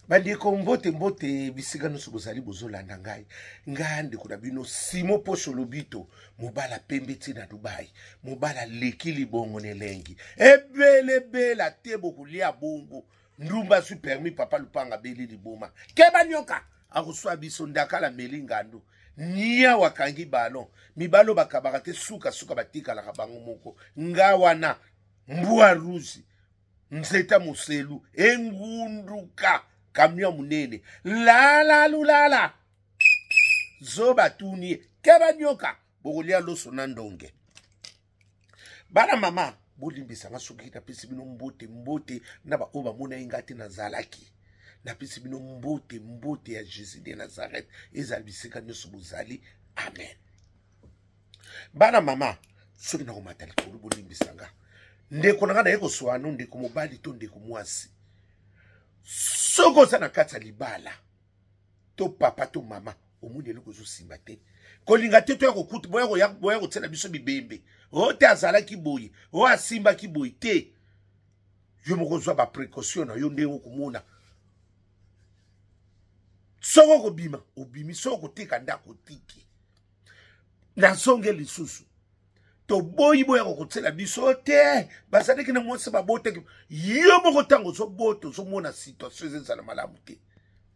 bandeko mbote mbote bisika nyonso bozali bozolanda ngai ngai ndeko na bino Simo Posho Lobito mobala pembe ti na Dubai mobala leki libongo nelengi ebele te bokulia bongo ndumba su permis papa Lupanga beli liboma keba nyoka akuswa biso ndakala meli ngando nia wakangi balon mibalo bakabaka te suka batika la kabango moko ngawana mbua ruzi nzeta muselu engunduka camion munene lala zoba tuni keba nyoka bokulia loso na ndonge bana mama bolimbisa ngasuki na pesi bino mbote na ba oba mona ingati na zalaki na pesi bino mbote ya Jésus de Nazareth ezali bisika nyonso bozali amen bana mama soki na komata likolo bolimbisa nga ndeko nanga na yeko swano ndeko mobali to ndeko mwasi soko sana kata libala to papa to mama omuni eloko zosimba te kolinga te to ya kokuta boya kotsela biso bibembe o te azalaki boye o asimbaki boye te yo moko zwa ba précaution na yo ndenge okomona soko kobima obimi soko kotika ndako tiki na songe lisusu to boyi boya kokotsela biso te bazalaki na mwasi babote yo moko tango so boto so mona situation ezala malamu te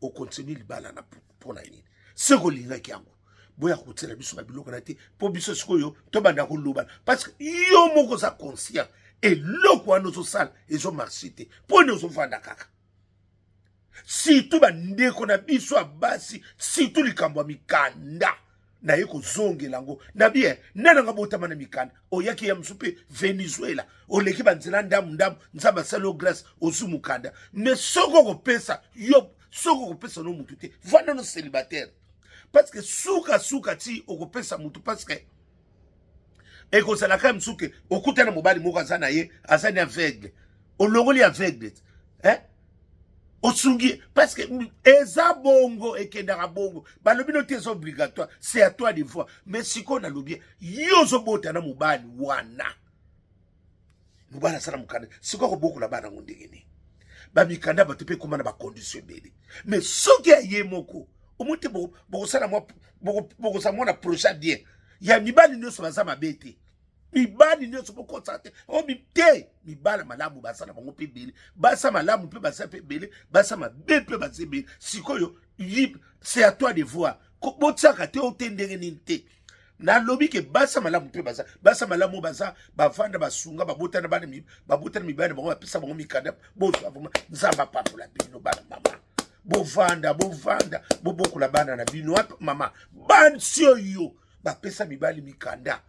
o continue libala na pona nini seko lingaki yango boya kokotsela biso babiloko na te po biso sikoyo to banda koloba parce que yo moko za conscient eloko wana ozosala ezomarche te po ne ozovanda kaka surtout bandeko na biso ya basi surtout likambo ya mikanda na ye kozongela yango na bien nananga botama na mikanda oyaki ya mosu mpe Venezuela oleki banzela ndamu nzambe asali o grâce ozwi mokanda mais soko okopesa yo soko okopesa no mutu te vanda no célibataire parce que suka ti okopesa mutu parce que ekozalaka msuke okutana mobali moko aza na ye aza ni aveugle olongoli aveugle osungi parce que eza bongo ekendaka bongo balobi no te eza obligatoire c'est à toi de voir mais siko na lobi yo zobota na mobali wana mobali asala mokanda siko kobokola bana ngo ndenge nini bamikanda bato mpe komana bacondition ebele mais soki aye moko omuti bokosala mwana projet bien ya mibali nyonso baza mabe te mibali nyonso bokotsa te te mibala malamu basala bango mpe ebele basa malamu mpe basa mpe ebele basa mabe mpe basa ebele sikoyo c'est à toi de voir botiaka te ote ndenge nini te nalobi ke basa malamu mpe basa malamu baza bavanda basunga babotana mibali bango bapesa bango mikanda bozwa nzamba papola bino bana mama bovanda bobokola bana na bino mama bansi oyo bapesa mibali mikanda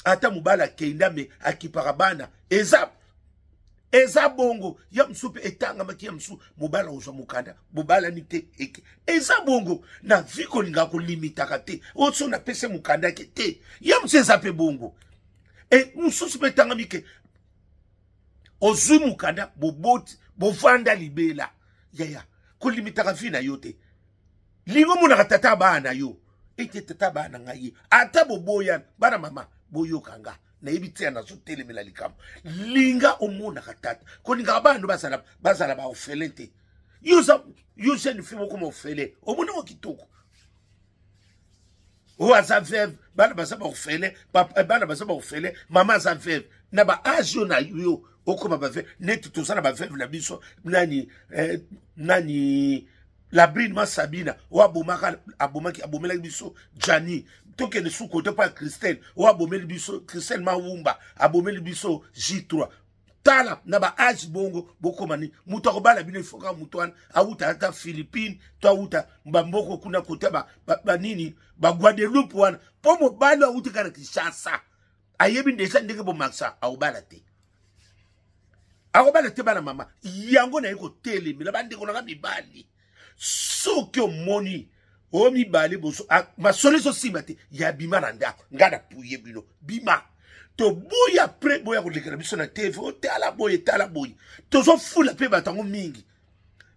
ata mobala kenda me akipaka bana eza bongo ya msupe etanga maki ya msu mobala ozwa mukanda mobala ni te eke eza bongo na viko linga ko limitaka te otso na pese mukanda ke te ya msu eza pe bongo msusu pe tanga mike ozwi mukanda boboti bovanda libela ya ko limitaka vina yote lingo muna tata bana yo ete tata bana ngai ata boboya bana mama boyo kanga na ibiti na so telemela likamo linga omona katata ko linga bantu bazala ba ofelente yusa ni fimo kuma ofele omona okitoko o aza veuve bana bazaba ofele bana bazaba ofele mama aza veuve na ba ajo na yo okoma ba veuve net tozana ba veuve na biso nani la brine Sabina abomaki biso Jani toke de sous côté pas Christelle abomeli biso Christelle Mawumba abomeli biso J3 tala na ba age bongo bokomani muto akobala bino ifoka muto wana auta ata Philippines to auta mbamboko kuna kote ba nini ba Guadeloupe wana po mo balo auta kana Kinshasa ayebi ndesa ndenge bo maksa aobala te bana mama yango na yeko tele mila bande kona mibali soki omoni omibali boso masole so simba te ya bima na ndako ngada puye bino bima to boya pre boya kolekela biso na TV tala boye tozo fula pe batango mingi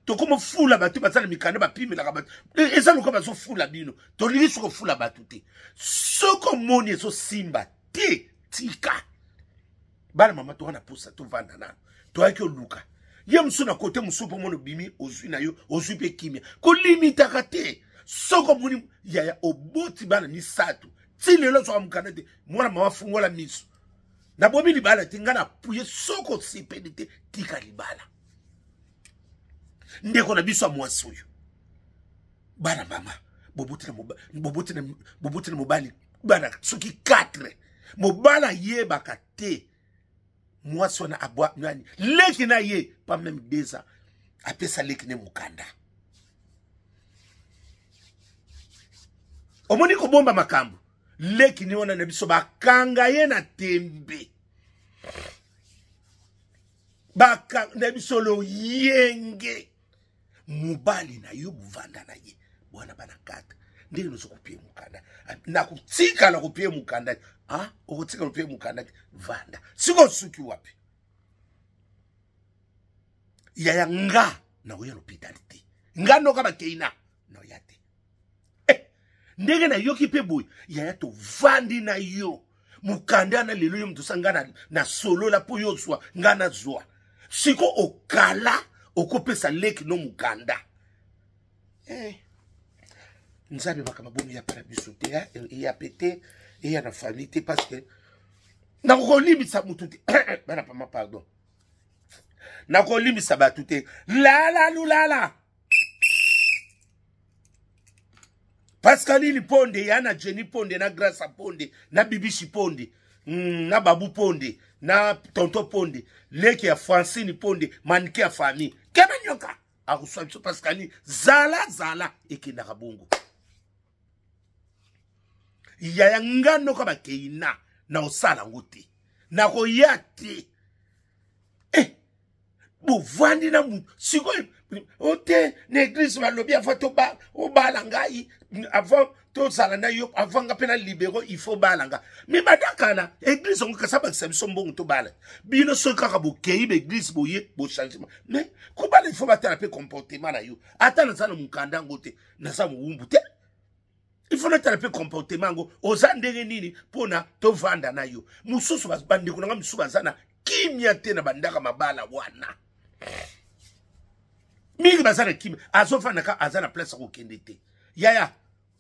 to komo fula batu batala mikanda bapimela ka batu eza loko bazo fula bino to lingi soko fula batu te soko moni so simba te tika bana mama to wana pusa to vanda na to ayaki oluka Yem suna kote musupo mono bimi ozui na yo ozui pe kimia ko limita kate soko muni yaya oboti bana ni satu ti lelo so amukanda te mwana mama fungola miso na bomi libala tingana puye soko sipedite tika libala ndeko na biso amwasi oyo bana mama bobuti na mobali bana soki 4 mobala yeba kate mwasi wana abwa nani leki na ye pa même 2 ans apesa leki ne mukanda omoni ko bomba makambo leki ni wana na biso bakanga ye na tembe baka na biso lo yenge mubali na yo buvanda na ye bwana bana 4 ndenge no sokupie mukanda na kutika na kupie mukanda okutika kupie mukanda vanda siko suki wapi yaya nga na uya l'hôpitalité nga no kaba keina no yate ndenge na yo kipe boy yaya to vandi na yo mukanda na lelo yo mtu sangana na solo la po yo swa nga na zwa siko okala okopesa leki no mukanda nzabe makama bomi ya para biso te ya pété et ya na famille te parce que na ko limisa mutu te bana pa ma pardon na ko limisa batu te la lulala Pascaline Ponde ya na Jenny Ponde na Grâce Ponde na Bibishi Ponde na Babu Ponde na Tonto Ponde leki ya Francine Ponde manike ya famille kema nyoka akuswa biso Pascaline zala ekenda kabongo yaya ngano ka bakeina na osala ngote na koyate bovandi na mu siko ote na église balobi avant to ba o balangai avant to sala na yo avant nga pena libéro il faut balanga mais badakana église on ka saba biso mbongo to bala bino so kaka bokei be église boye bo changement mais ko bala il faut batala pe comportement na yo atana sana mukanda ngote na sa muumbu te il faut noter le comportement go ozandenge nini pona to vanda na yo mususu basbandi kunanga mususu bazana kimya te na bandaka mabala wana mingi bazana kimya azofana ka azana place ko kende te yaya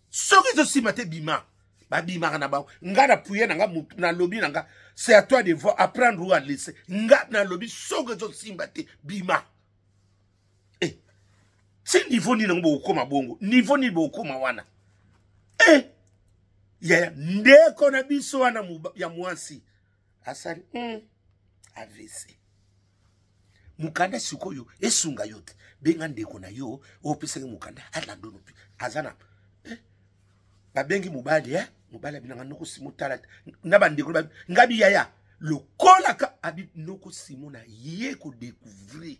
soki zo simate bima ba bima na ba ngana puye nga na lobby nga c'est à toi de voir apprendre ou à laisser nga na lobby soki zo simate bima si niveau ni ngo koma bongo niveau ni bo koma wana yaya ndeko na biso wana ya mwasi asali AVC mukanda sikoyo esunga yote benga ndeko na yo opesenge mukanda alando no azana babengi mubali mubali binanga noko simutala na bandeko ngabi yaya lokola ka abi noko simona ye ko découvrir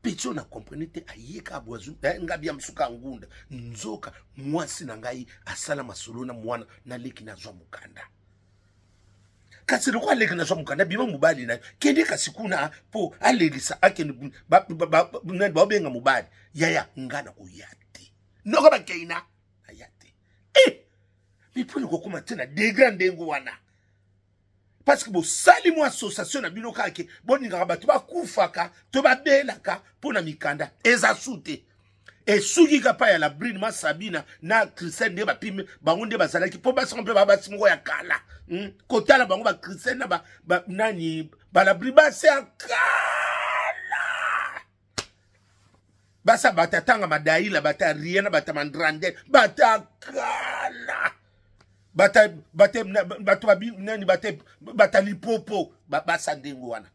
pecho na comprenite ayeka abwazu ngabi ya msuka ngunda nzoka mwasi na ngai asala masolo na mwana na leki na zwa mukanda kasi lokwa leki na zwa mukanda bima mubali na kende kasikuna po alelisa akeni ba benga mubali yaya ngana oyate noko bakeina ayate mipuni ko kuma tena de grande ngwana parce que bo sali mo association na bino kake boninga bato ba kufaka to ba belaka pona mikanda eza sute esuki ka pa ya la brine ma Sabina na Christian de ba pime bango nde bazalaki po ba sompe ba basingo ya kala kotala bango ba Christian na ba nani ba la brine ba se kala basa batatanga madaila bata riena bata mandrandel bata kala bata nani bata lipopo basa ndengo wana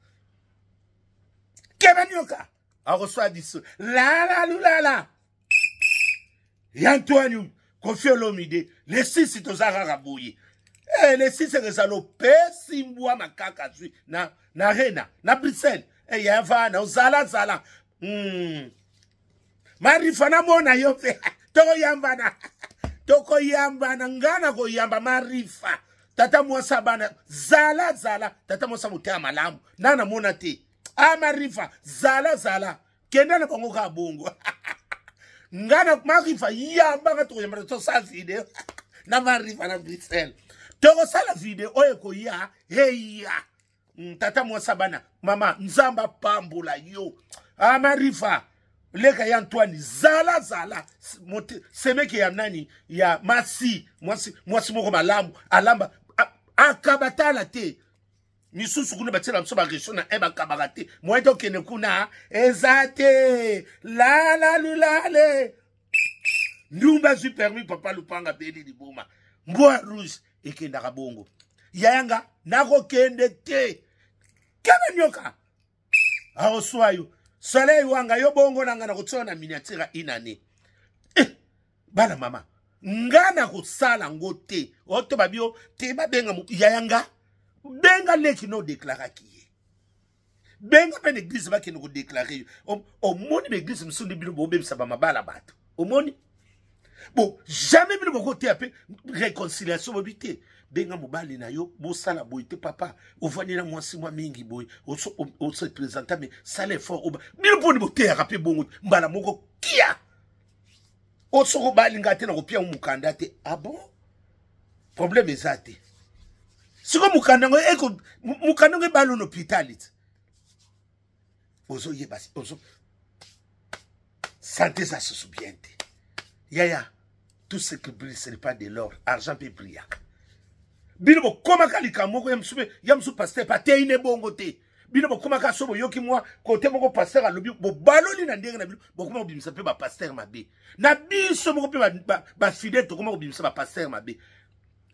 kebanyoka akosoa diso la lulala Antoine Kofi Olomide les 6 tozaka raboye les 6 resalo pesi mbwa makaka zui na rena na Bruxelles yava na zala marifana mona yo fe toko yamba na ngana ko yamba marifa tata mwasa bana zala tata mwasa mutea malamu nana mona te marifa zala kenda na bango ka bongo ngana marifa yamba ka to yamba to sa video na marifa na Bruxelles toko sala video oye ko ya heya tata mwasa bana mama nzamba pambola yo amarifa leka ya Antoine zala semeke ya nani ya mwasi moko malamu alamba akabatala te misusu kuna batela mso ba resho na eba kabagate moito kene kuna ezate la lulale ndumba zui permis papa lupanga beli liboma Mbwa rouge ekenda kabongo yayanga nako kende te kebe nyoka aoswayo soleil wanga yo bongo nanga na kutsona miniature inane bana mama ngana kusala ngote oto babio te babenga yayanga benga leki no déclara ki benga pe l'église ba ki no déclarer o moni l'église msundi bino bo bebisa ba mabala bato o moni bon jamais bino bo te apé réconciliation bobité benga mobali na yo bo sala boyite papa o vani na mwasi mwa mingi boy o se présenter mais ça l'effort o bino poni bo te rapé bongo mbala moko kia o soko bali ngate na ko pia mukanda te ah bon problème ezate siko mukandango eko mukandango balo no hospitality ozo yebasi ozo santé ça se souvient yaya tout ce qui brille ce n'est pas de l'or argent peut briller bino bo koma kalika moko yamsu pasteur pate ine bongo te bino bo koma ka sobo yoki mwa kote moko pasteur alobi bo baloli na ndenge na bino bo koma bimisa pe ba pasteur mabe na biso moko pe ba fidèle to koma bimisa ba pasteur mabe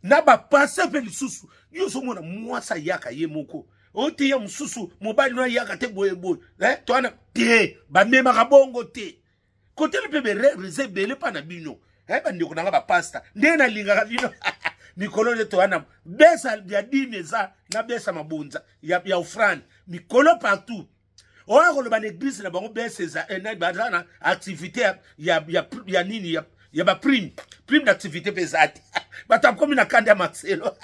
na ba passer pe lisusu yo so mona mwasa yaka ye moko oti ya mususu mobali no yaka te boye to ana te ba mema ka bongo te kote le pe be réserve pa na bino ba ndiko na ba pasta nde na linga ka bino mikolo le to ana besa ya dimeza na besa mabunza ya ofrande mikolo partout oya ko le ba l'église na bango besa za na ba na activité ya nini ya ba prime d'activité pesate bata komi na kanda Marcelo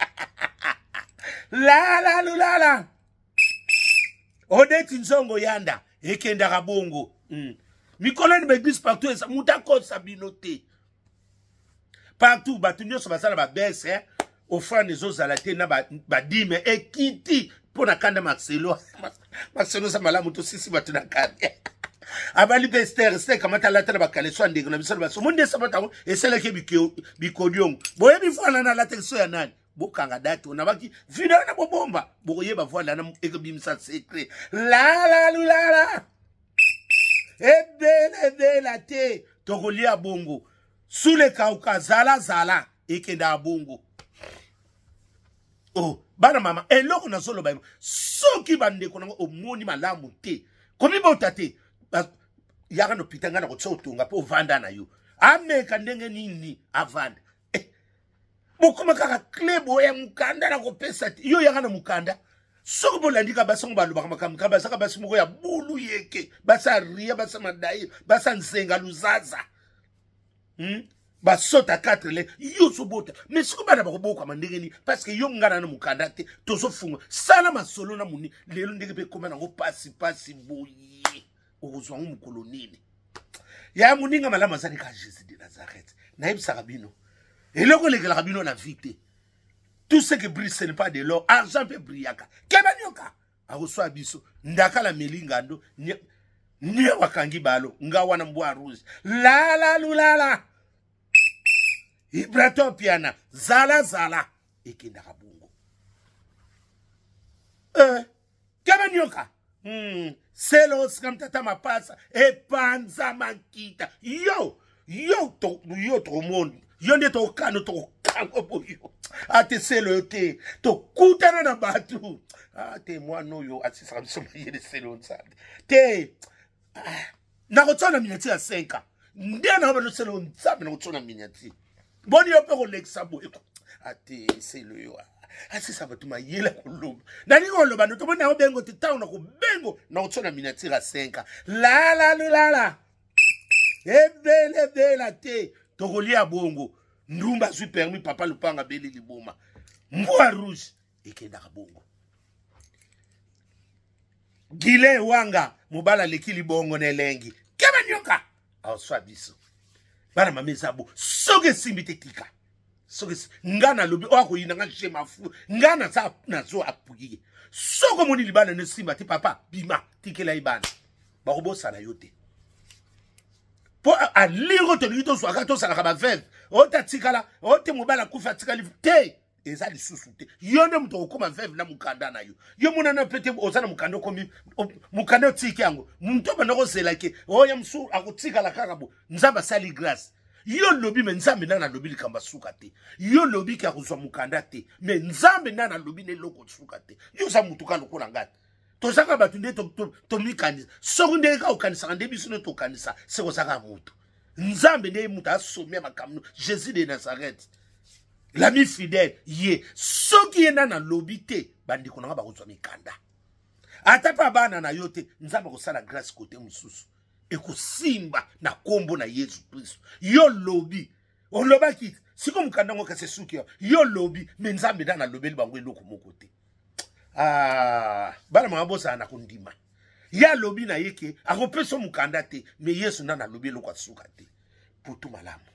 la odeti nzongo yanda ekenda kabongo mikolo ni l'église partout esa mutako sabinote partout batunyo so basala ba bese offrande zo zalate na ba dime ekiti pona kanda Marcelo sa malamu to sisi batuna kanda abali pester kamata la tala bakale so ndenge na bisalo baso monde sabata esela ke bikodiong boye bifana na la texo ya nani bokanga date ona baki video na bobomba bokoyeba voila na ekobimisa secret la ebela te tokolia bongo sule kauka zala ekenda bongo oh bana mama eloko na solo bayo soki bandeko nango omoni malamu te komi botate yaka no pitanga na kutsotunga po vanda na yo ameka ndenge nini avanda bokoma kaka klebo ya mukanda na kopesa yo yaka na mukanda soko bolandika basongo baluba kama basaka basimoko ya bulu yeke basa ria basa madai basa nsenga luzaza basota 4 le yo so bota mais soko bana bakoboka mandenge ni parce que yo ngana na mukanda te tozo funga sala masolo na muni lelo ndenge pe koma na go pasi boyi okuzwa ngumkolo nini ya muninga malama zani ka Jésus de Nazareth na ibisaka bino eloko lekela bino na vite tout ce qui brille ce n'est pas de l'or argent peut briller keba nyoka akoswa biso ndaka la melingando ni wakangi balo ngawa na mbwa rouge la ibrato piana zala ekenda kabungo keba nyoka selos kam tata mapasa epanza makita yo to monde yo nde to kano to kango boyo ate selo te to kutana na batu ate mwana yo atisaka biso mayele selo nzambe te na kotsona minati ya 5 nde na ba no selo nzambe na kotsona minati boni yo pe ko lexabo ate selo yo asisa batu mayela kulumba nani ko loba no to bona obengo te tauna ko bengo na kotsona minati ya 5 la ebela te tokolia bongo ndumba zui permis papa lupanga beli liboma mbwa rouge ekenda bongo gile wanga mobala lekili bongo nelengi keba nyoka awswa biso bana mamezabo soge simbi tekika ngana lobi oko yinanga shema fu ngana sa nazo apugi soko moni libana ne simba ti papa bima tikela ibana ba robosa na yote po a liro to lito so akato sala ka ba veve o ta tikala o te mobala kufa tikali te eza lisusu te yonde muto okoma veve na mukanda na yo mona na pete ozana mukanda komi mukanda tiki yango muntu bana ko zela ke o ya msu akutikala kakabo nzamba sali grace yo lobi me nzambe nana lobi likamba suka te yo lobi ka kuzwa mukanda te me nzambe nana lobi ne loko suka te yo za mutuka lokola ngati to saka batu nde to mikani soko nde ka okanisa nde biso ne to kanisa seko saka mutu nzambe nde mutu asomia makamno Jésus de Nazareth l'ami fidèle ye soki ye nana lobi te bandi konanga ba kuzwa mikanda ata pa bana na yote nzambe ko sala grâce côté mususu ekusimba na kombo na Yesu Kristo yo lobi olobaki siko mukanda ngo kase suki yo lobi me nzambe dana lobeli bango eloko moko te bana mabosa na kundima ya lobi na yeke akopeso mukanda te me Yesu nana lobi eloko asuka te putu malamu